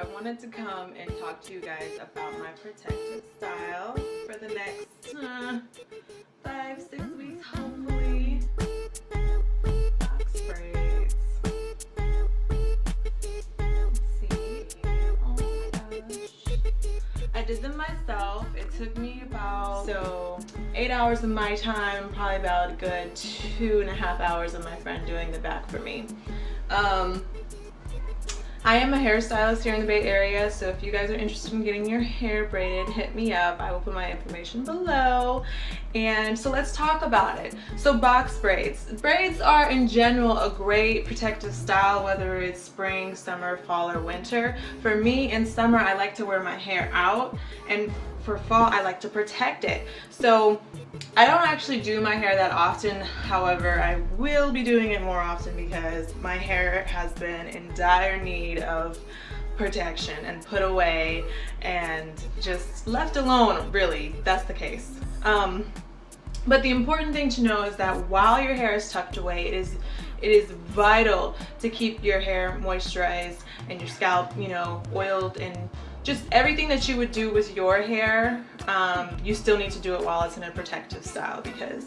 I wanted to come and talk to you guys about my protective style for the next 5-6 weeks, hopefully. Box braids. Let's see. Oh my gosh. I did them myself. It took me about 8 hours of my time, probably about a good 2.5 hours of my friend doing the back for me. I am a hairstylist here in the Bay Area, so if you guys are interested in getting your hair braided, hit me up. I will put my information below. And so let's talk about it. So box braids. Braids are in general a great protective style, whether it's spring, summer, fall, or winter. For me, in summer, I like to wear my hair out, and for fall, I like to protect it. So I don't actually do my hair that often. However, I will be doing it more often because my hair has been in dire need of protection and put away and just left alone, really. That's the case. But the important thing to know is that while your hair is tucked away, it is vital to keep your hair moisturized and your scalp, you know, oiled, and just everything that you would do with your hair. You still need to do it while it's in a protective style, because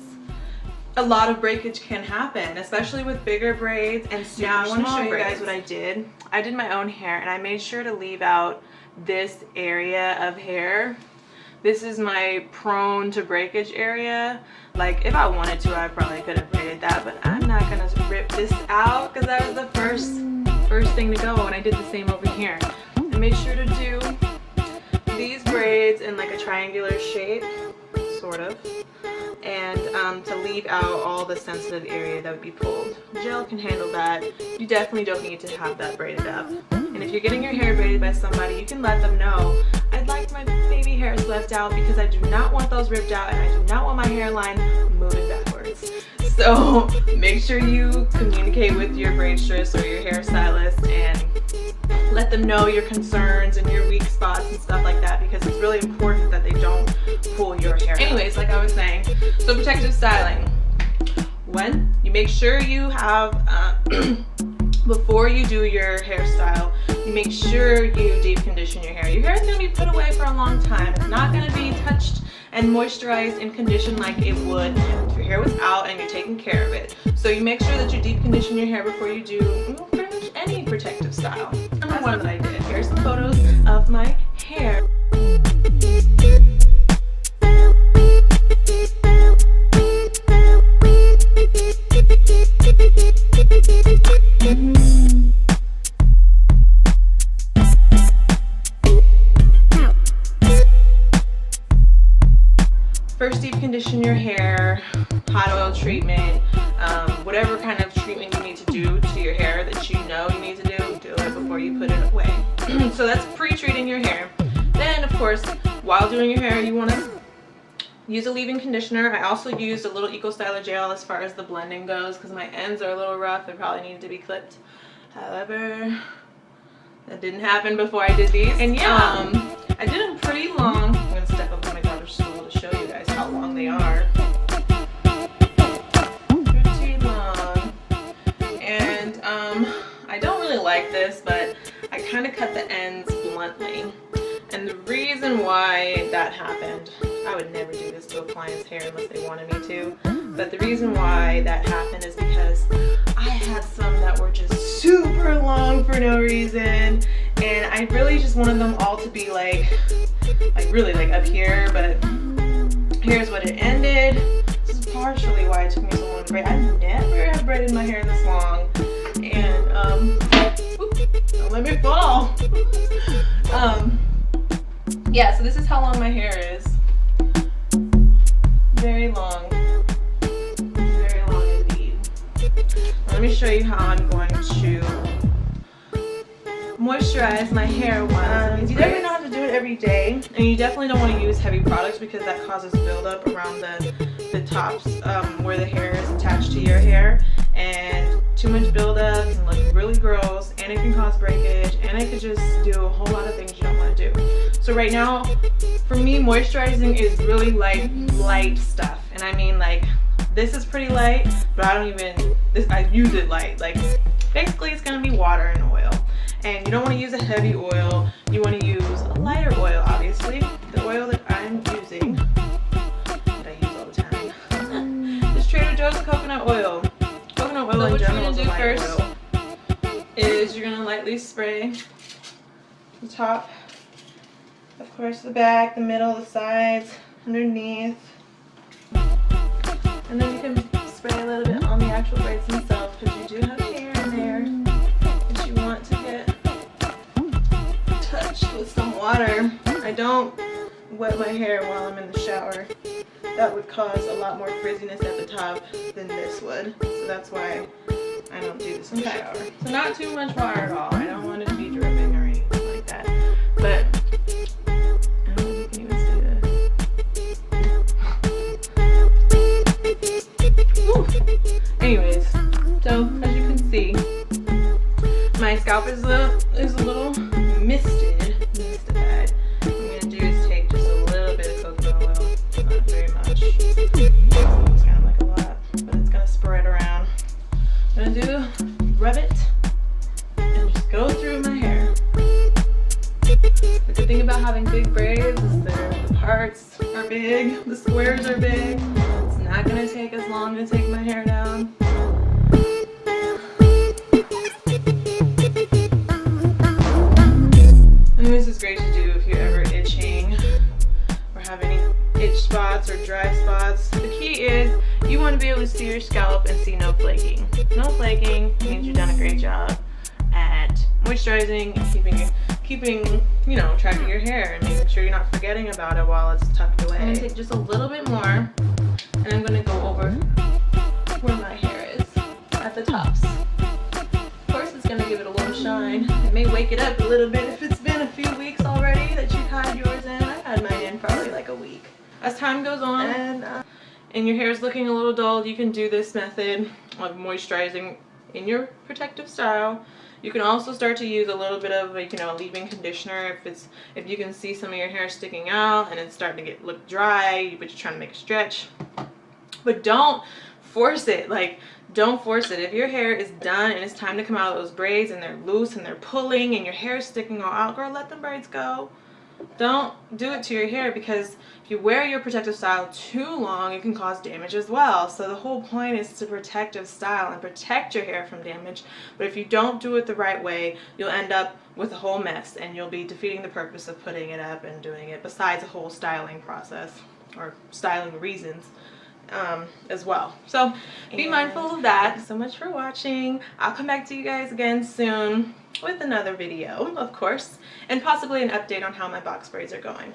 a lot of breakage can happen, especially with bigger braids. And now I want to show you guys what I did. I did my own hair, and I made sure to leave out this area of hair. This is my prone to breakage area. Like, if I wanted to, I probably could have braided that, but I'm not gonna rip this out because that was the first thing to go, and I did the same over here. I made sure to do these braids in like a triangular shape, sort of, and to leave out all the sensitive area that would be pulled. Gel can handle that. You definitely don't need to have that braided up. And if you're getting your hair braided by somebody, you can let them know, I'd like my baby hairs left out because I do not want those ripped out, and I do not want my hairline moving backwards. So make sure you communicate with your braidstress or your hairstylist and let them know your concerns and your weak spots and stuff like that, because it's really important that they don't pull your hair out. Anyways, like I was saying, so protective styling. When you make sure you have, before you do your hairstyle, you make sure you deep condition your hair. Your hair is going to be put away for a long time. It's not going to be touched and moisturized and conditioned like it would if your hair was out and you're taking care of it. So you make sure that you deep condition your hair before you do pretty much any protective style. Number one that I did. Here's some photos of my hair. First, deep condition your hair, hot oil treatment, whatever kind of treatment you need to do to your hair that you know you need to do it before you put it away. So that's pre-treating your hair. Then, of course, while doing your hair, you want to use a leave-in conditioner. I also used a little Eco Styler gel as far as the blending goes because my ends are a little rough. They probably needed to be clipped. However, that didn't happen before I did these. And yeah, I did them pretty long. I'm going to step up to my daughter's stool to show you guys how long they are. Pretty long. And I don't really like this, but I kind of cut the ends bluntly. And the reason why that happened, I would never do this to a client's hair unless they wanted me to, but the reason why that happened is because I had some that were just super long for no reason, and I really just wanted them all to be like really like up here, but here's what it ended. This is partially why it took me so long to braid. I never have braided my hair this long, and oops, don't let me fall. Yeah, so this is how long my hair is. Very long indeed. Let me show you how I'm going to moisturize my hair. You definitely don't have to do it every day, and you definitely don't want to use heavy products because that causes buildup around the tops where the hair is attached to your hair, and too much buildup can look really gross, and it can cause breakage, and it could just do a whole lot of things you don't want to do. So right now, for me, moisturizing is really like light stuff, and I mean like this is pretty light, but I use it light. Like basically, it's gonna be water and oil. And you don't want to use a heavy oil. You want to use a lighter oil, obviously. The oil that I'm using, that I use all the time, is Trader Joe's coconut oil. Coconut oil in general is a light oil. Is you're going to lightly spray the top, of course the back, the middle, the sides, underneath. And then you can spray a little bit on the actual braids themselves because you do have hair in there that you want to get touched with some water. I don't wet my hair while I'm in the shower. That would cause a lot more frizziness at the top than this would. So that's why I don't do this in the shower. So not too much water at all. I don't want it to be dripping or anything like that. But I don't know if you can even see this. Woo. Anyways, so as you can see, my scalp is a little mystified. What I'm gonna do is take just a little bit of coconut oil, not very much. It looks kind of like a lot, but it's gonna spread around. I'm gonna rub it and just go through my hair. The good thing about having big braids is the parts are big, the squares are big. It's not gonna take as long to take my hair down. And this is great to do if you're ever itching or have any itch spots or dry spots. The key is you want to be able to see your scalp and see no flaking. No flaking means you've done a great job at moisturizing and keeping you know, track of your hair and making sure you're not forgetting about it while it's tucked away. I'm going to take just a little bit more and I'm going to go over where my hair is at the tops. Of course, it's going to give it a little shine. It may wake it up a little bit if it's been a few weeks already that you've had yours in. I've had mine in probably like a week. As time goes on and your hair is looking a little dull, you can do this method of moisturizing in your protective style. You can also start to use a little bit of, you know, a leave-in conditioner if you can see some of your hair sticking out and it's starting to look dry, but you're trying to make a stretch. But don't force it. Like, don't force it. If your hair is done and it's time to come out of those braids and they're loose and they're pulling and your hair is sticking all out, girl, let them braids go. Don't do it to your hair, because if you wear your protective style too long, it can cause damage as well. So the whole point is to protective style and protect your hair from damage. But if you don't do it the right way, you'll end up with a whole mess and you'll be defeating the purpose of putting it up and doing it, besides a whole styling process or styling reasons as well. So be mindful of that. So much for watching. I'll come back to you guys again soon with another video, of course, and possibly an update on how my box braids are going.